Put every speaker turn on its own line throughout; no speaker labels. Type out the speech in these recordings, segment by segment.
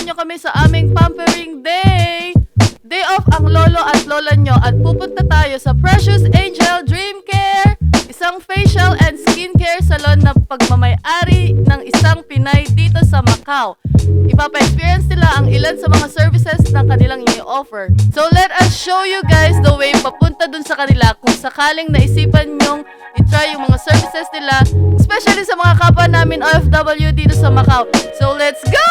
nyo kami sa aming pampering day. Day off ang lolo at lola nyo at pupunta tayo sa Precious Angel Dream Care, isang facial and skincare salon na pagmamay-ari ng isang Pinay dito sa Macau. Ipapa-experience nila ang ilan sa mga services na kanilang i-offer. So let us show you guys the way papunta dun sa kanila kung sakaling naisipan nyong i-try yung mga services nila, especially sa mga kapwa namin OFW dito sa Macau. So let's go!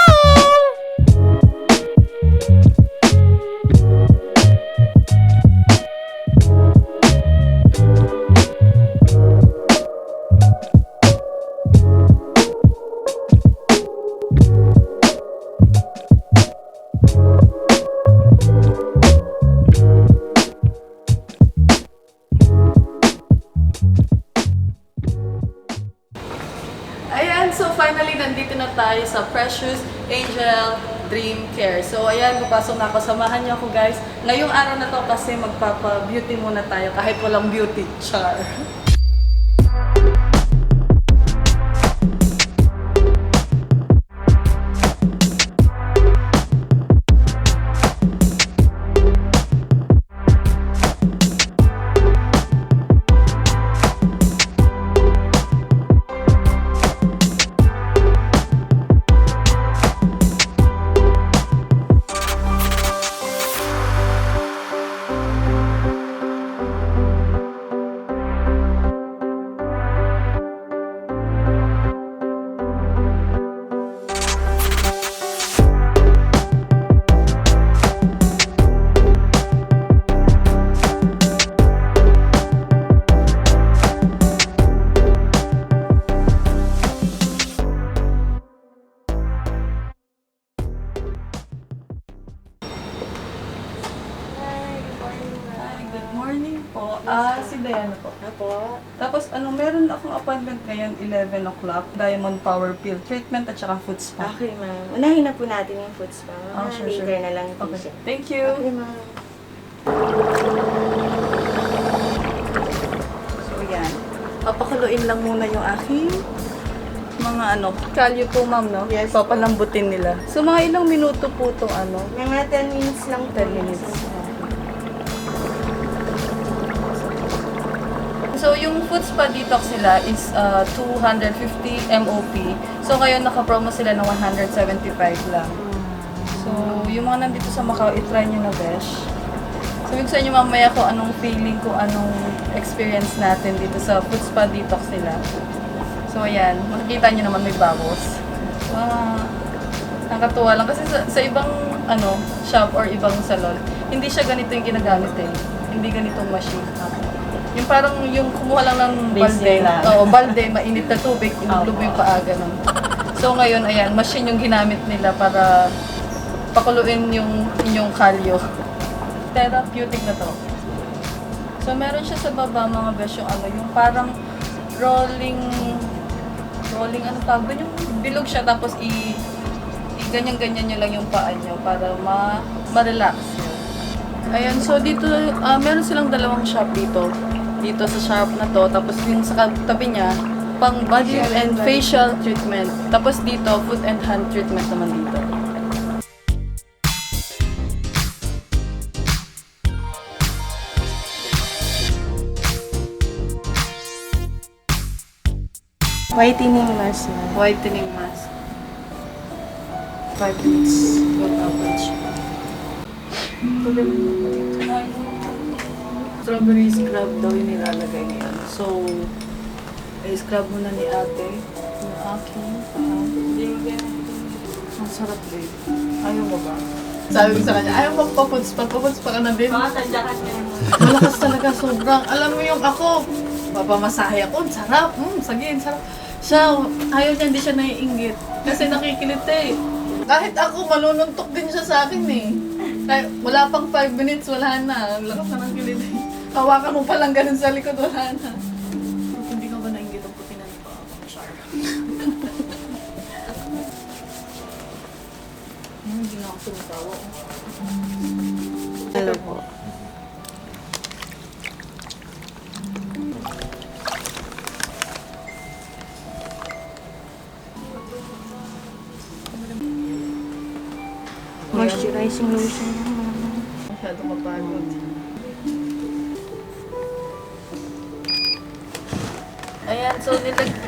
Ayan, so finally nandito na tayo sa Precious Angel Dream Care. So ayan, papasok na ako. Samahan niyo ako guys. Ngayong araw na to kasi magpapa-beauty muna tayo kahit walang beauty. Char! Si Diana po.
Apo.
Tapos meron akong appointment ngayon 11 o'clock. Diamond Power Peel Treatment at saka foot spa.
Okay, ma'am. Unahin na po natin yung food spa.
Sure.
Later na lang po
Okay.
siya.
Thank you.
Okay, ma'am.
So yan. Papakuluin lang muna yung aking mga kalyo po ma'am, no?
Yes.
Papalambutin nila. So mga ilang minuto po itong
May mga 10 minutes lang.
10 minutes. So, yung foot spa detox nila is 250 MOP. So, ngayon naka-promo sila ng 175 lang. So, yung mga nandito sa Macau, itry nyo na, besh. Sabi ko sa inyo mamaya kung anong feeling, kung anong experience natin dito sa foot spa detox nila. So, ayan. Makikita nyo naman may bubbles. Nakakatuwa lang. Kasi sa ibang shop or ibang salon, hindi siya ganito yung ginagamit eh. Hindi ganitong machine. Yung parang yung kumuha lang ng balde. Balde, mainit na tubig, inulog mo yung paa, ganun. So ngayon, ayan, machine yung ginamit nila para pakuluin yung inyong kalyo. Therapeutic na to. So meron siya sa baba, mga besh, yung parang rolling tawag doon, yung bilog siya, tapos ganyan-ganyan nyo lang yung paa nyo para ma-relax yun. Ayan, so dito, meron silang dalawang shop dito sa shop na to, tapos yung sa tabi niya, pang body and facial treatment. Tapos dito, foot and hand treatment naman dito.
Whitening mask na.
Whitening mask. 5 minutes. Good average. Strawberry scrub daw yung nilalagay niya. So, scrub muna ni ate. Yung aking ang sarap din. Ayaw mo ba? Sabi ko sa kanya, ayaw magpapuds pa ka na din.
Tandyakan niya naman.
Malakas talaga, sobrang. Alam mo yung ako, papamasahe ako, sarap. Sige, sarap. Siya, ayaw niya, hindi siya naiinggit. Kasi nakikilit eh. Kahit ako, malununtok din siya sa akin eh. Wala pang 5 minutes, wala na. Lakas na ng kilit eh. Hawakan mo palang ganun sa likod, wala na. Hindi ka ba nainggit ang puti na ni pa? Char. Hindi na ako sumitawa.
Hello po. Moisturizing lotion.
Masyado mapagod. Ayan, so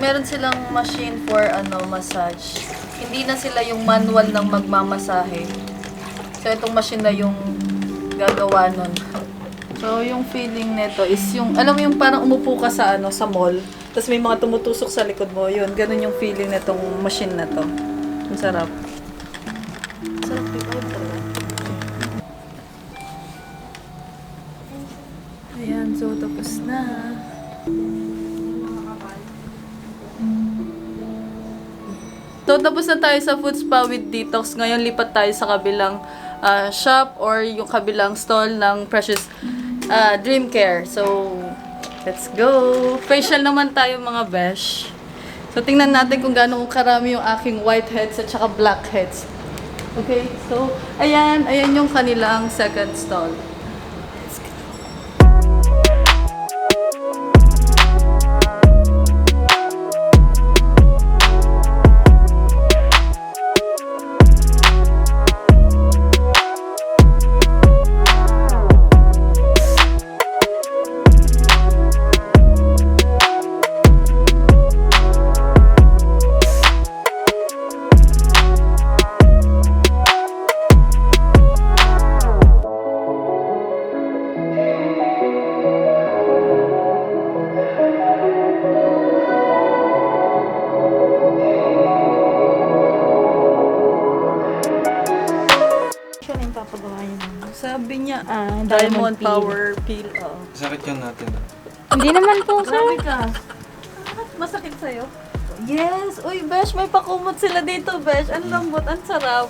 meron silang machine for massage. Hindi na sila yung manual ng magmamasahe. So itong machine na yung gagawa nun. So yung feeling nito is yung, alam mo yung parang umupo ka sa sa mall, tapos may mga tumutusok sa likod mo, yun, ganun yung feeling nitong machine na to. Ang sarap. Sarap yung talaga. Ayan, so tapos na. So, tapos na tayo sa food spa with detox. Ngayon, lipat tayo sa kabilang shop or yung kabilang stall ng Precious Dream Care. So, let's go! Facial naman tayo mga besh. So, tingnan natin kung gaano karami yung aking whiteheads at saka blackheads. Okay, so, ayan yung kanilang second stall.
Siya na yung papagawa niya.
Sabi niya,
Diamond
Diamond
Peel.
Power Peel. Oo.
Sakit yun natin.
Hindi naman po,
Grabe
sir.
ka. Masakit sa'yo? Yes! Uy, Besh, may pakumot sila dito, Besh. Ang lambot, ang sarap.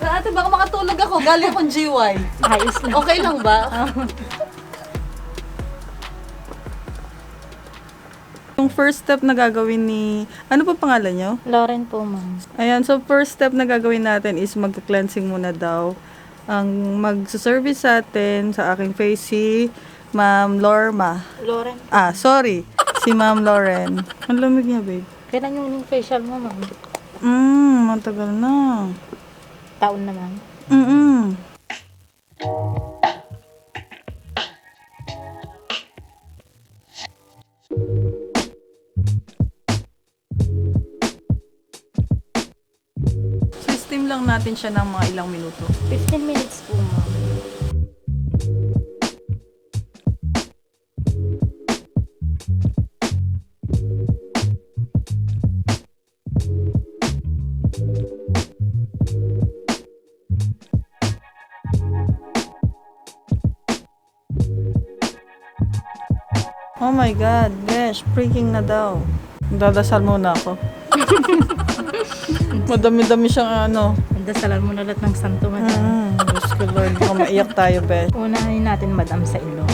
Ate, baka makatulog ako. Galing akong GY.
Ayos lang.
Okay lang ba? Yung first step na gagawin ni... Ano pa pangalan nyo?
Lauren po, ma'am.
Ayan, so first step na gagawin natin is mag-cleansing muna daw. Ang mag-service sa atin, sa aking face, si Ma'am Lorma.
Lauren.
Sorry. Si Ma'am Lauren. Ang lamig niya, babe.
Kailan yung facial mo, ma'am?
Matagal na.
Taon na, ma'am.
System lang natin siya ng mga ilang minuto.
15 minutes po, ma'am.
Oh my God, Besh, freaking na daw. Dadasal muna ako. Madami-dami siyang
Dasalan mo na lahat ng santo, madam.
Diyos ko Lord, baka maiyak tayo, Besh.
Unahin natin, madam, sa ilong.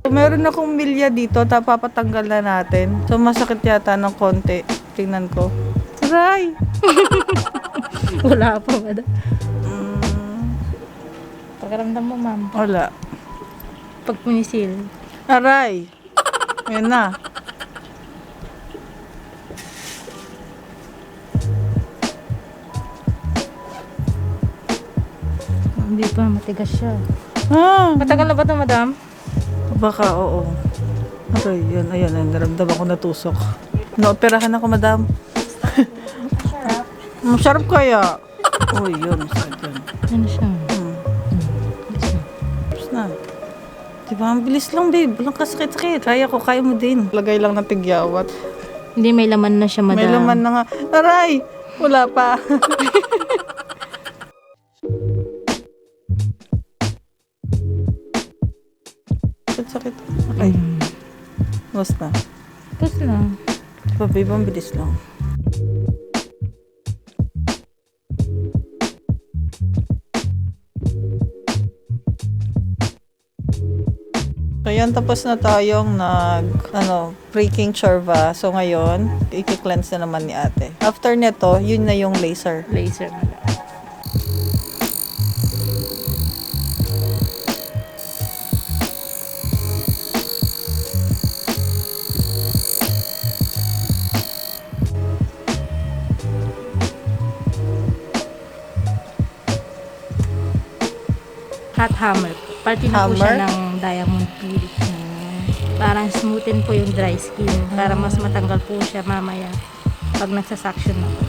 Meron akong milya dito, papatanggal na natin. So, masakit yata ng konti. Tingnan ko. Aray!
Wala po, madam. Pagkaramdam mo, ma'am.
Wala.
Pag punisil.
Aray! Ayan na.
Hindi pa, matigas siya.
Matagal
na ba ito, madam?
Baka, oo. Aray, yan. Ayan, naramdaman ko natusok. Naoperahan ako, madam.
Sarap.
Masarap kaya. Uy, yun. Masarap yun.
Ano siya?
Tapos na. Diba, ang bilis lang, babe. Walang kasakit-sakit. Kaya ko, kaya mo din. Lagay lang ng tigyawat.
Hindi, may laman na siya, madam.
May laman na nga. Aray! Wala pa. Sakit. Okay. Basta.
Tapos na.
Babe, ang bilis lang.
Ayan, tapos na tayong breaking chorba. So ngayon, i-cleanse na naman ni ate. After nito, yun na yung laser.
Laser na lang. Hot hammer. Parte na po siya
Hammer?
ng diamond peel. Parang smoothen po yung dry skin. Para mas matanggal po siya mamaya pag nagsasaction na po.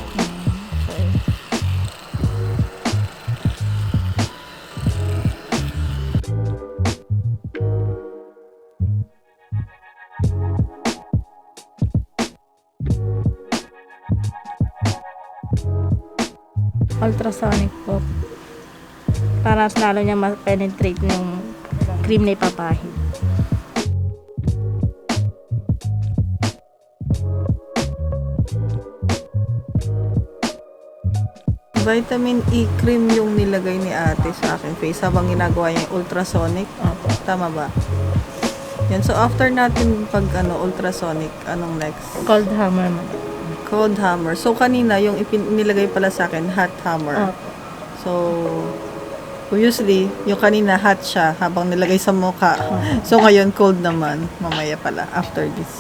Okay.
Ultrasonic po. Para mas lalo niya ma-penetrate yung cream na ipapahid.
Vitamin E cream yung nilagay ni ate sa aking face habang ginagawa niya yung ultrasonic.
Opo.
Tama ba? Yan. So, after natin pag ultrasonic, anong next?
Cold hammer man.
Cold hammer. So, kanina, yung nilagay pala sa akin, hot hammer.
Opo.
So, obviously, yung kanina hot siya habang nilagay sa mukha. So, ngayon cold naman. Mamaya pala, after this.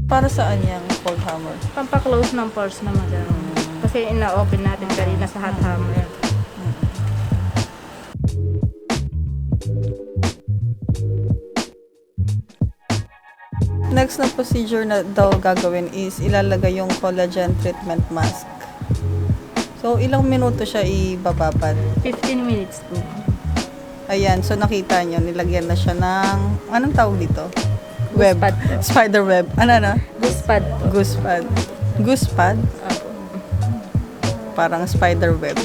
Para saan yung cold hammer?
Pampaklose ng pores na madam. Kasi ina-open natin kanina sa hot hammer.
Next na procedure na daw gagawin is ilalagay yung collagen treatment mask. So, ilang minuto siya ibababad?
15 minutes po.
Ayan, so nakita nyo, nilagyan na siya ng, anong tawag dito? Web.
Goose pad.
Spider web. Ano?
Goose pad po.
Goose pad. Goose pad?
Opo.
Parang spider web.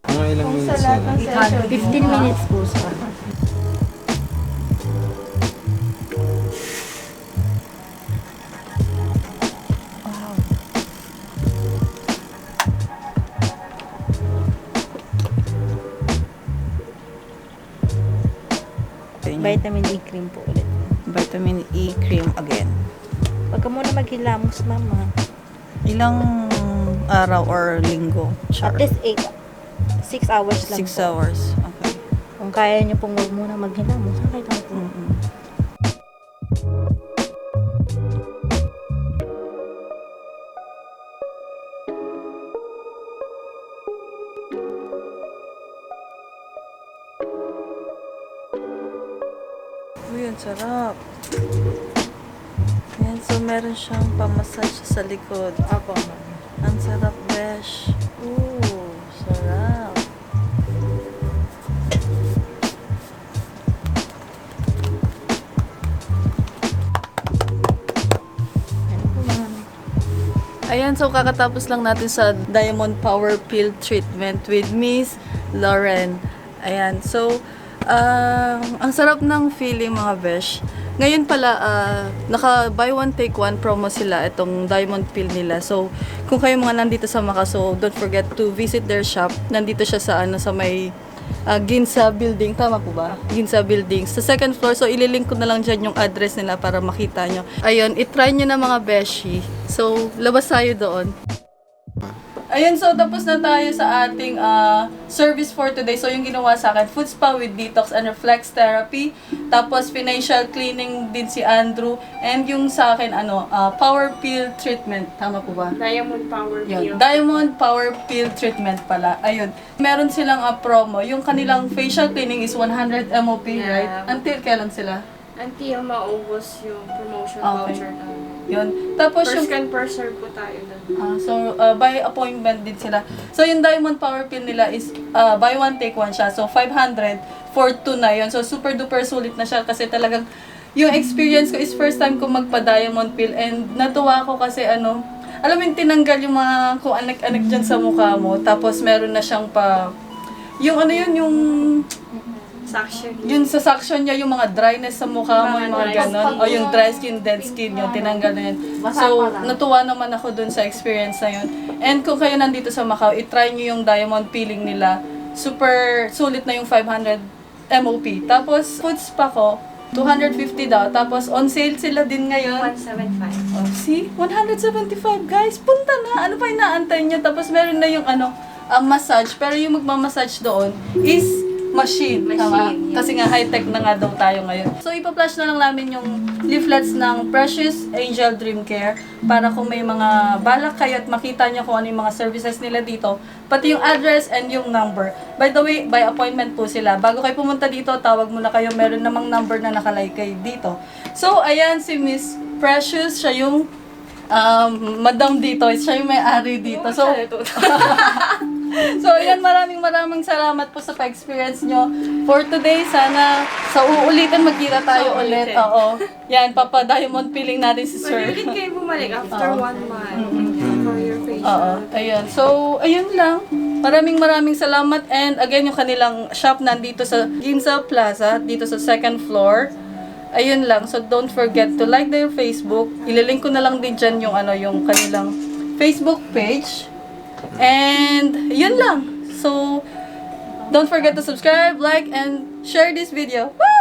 Mga ilang minutes na lang.
15 minutes po sir. Vitamin E cream po ulit.
Vitamin E cream again.
Huwag ka muna maghilamos, mama.
Ilang araw or linggo? Char.
At least 6 hours lang
6
po.
hours. Okay.
Kung kaya niyo pong huwag muna maghilamos, okay lang po.
Mm-mm. Uy, ang sarap. Ayan, so meron siyang pamassage sa likod.
Ako, ma'am.
Ang sarap, besh. Ooh, sarap.
Ano po, ma'am?
Ayan, so kakatapos lang natin sa
Diamond Power Peel Treatment with Miss Lauren. Ayan, so, ang sarap ng feeling mga besh. Ngayon pala, naka buy one take one promo sila itong Diamond Peel nila. So, kung kayo mga nandito sa Macau, don't forget to visit their shop. Nandito siya sa sa may Ginza Building. Tama po ba? Ginza Building. Sa second floor. So, ililink ko na lang dyan yung address nila para makita nyo. Ayun, itry nyo na mga beshi. So, labas tayo doon. Ayun, so tapos na tayo sa ating service for today. So yung ginawa sa akin, food spa with detox and reflex therapy. Tapos facial cleaning din si Andrew. And yung sa akin, power peel treatment. Tama po ba?
Diamond Power
Yun.
Peel.
Diamond Power Peel Treatment pala. Ayun. Meron silang promo. Yung kanilang facial cleaning is 100 MOP,
Yeah.
right? Until kailan sila?
Until maubos yung promotion
Okay.
voucher namin.
Yun. Tapos
First
yung...
can per serve po tayo doon.
So, by appointment din sila. So, yung Diamond Power Peel nila is buy one, take one siya. So, 500 for 2 na yun. So, super duper sulit na siya kasi talagang yung experience ko is first time ko magpa-Diamond Peel and natuwa ako kasi alam mo yung tinanggal yung mga kung anak-anak dyan sa mukha mo, tapos meron na siyang yung ano yun, yung
Suction.
yun sa suction niya, yung mga dryness sa mukha mo,
Mga
yung mga
dry
ganon. O yung dry skin, dead skin, yun, tinanggal na yun. So, natuwa naman ako dun sa experience na yun. And kung kayo nandito sa Macau, itry nyo yung diamond peeling nila. Super sulit na yung 500 MOP. Tapos, food spa ko, 250 daw. Tapos, on sale sila din ngayon.
175.
Oh, see? 175, guys. Punta na. Ano pa inaantay nyo? Tapos, meron na yung massage. Pero yung magmamassage doon is machine. Tama?
Machine,
Kasi nga high-tech na nga daw tayo ngayon. So, ipa-flash na lang namin yung leaflets ng Precious Angel Dream Care para kung may mga balak kayo at makita nyo kung ano yung mga services nila dito, pati yung address and yung number. By the way, by appointment po sila. Bago kayo pumunta dito, tawag muna kayo. Meron namang number na nakalagay dito. So, ayan si Miss Precious. Siya yung madam dito. Siya yung may-ari dito. So, so, ayan, maraming salamat po sa pa-experience nyo. For today, sana sa uulitin magkita tayo
Sa
ulit.
uulitin.
Oo. Yan, papa-diamond peeling natin si
Pwede
Sir.
ulit kayo bumalik after 1 month for your facial.
Oo, ayun. So, ayun lang. Maraming salamat. And again, yung kanilang shop nandito sa Ginza Plaza, dito sa 2nd floor. Ayun lang. So, don't forget to like their Facebook. Ililink ko na lang din dyan yung, yung kanilang Facebook page. And, yun lang. So, don't forget to subscribe, like, and share this video. Woo!